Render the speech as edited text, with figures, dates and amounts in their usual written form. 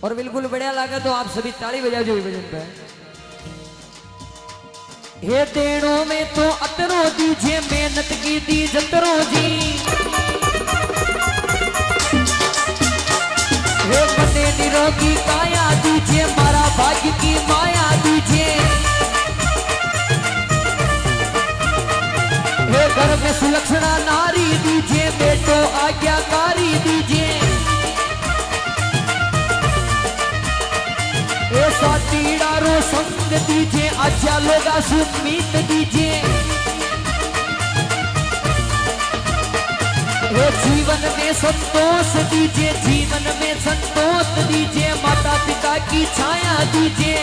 और बिल्कुल बढ़िया लगा तो आप सभी ताली बजा जो भजन पे। हे देणों में तो अतरो दीजिए, मेहनत की दी जतरो जी। हे बने निरोगी काया दीजिए, मारा भाग्य की माया दीजिए। हे घर में सुलक्षणा नारी दीजिए, बेटो आज्ञाकारी दीजिए। हे साथीदारो संग दीजिए, अच्छा लोगा सुमीत दीजिए। हे जीवन में संतोष दीजिए, जीवन में संतोष दीजिए। माता पिता की छाया दीजिए,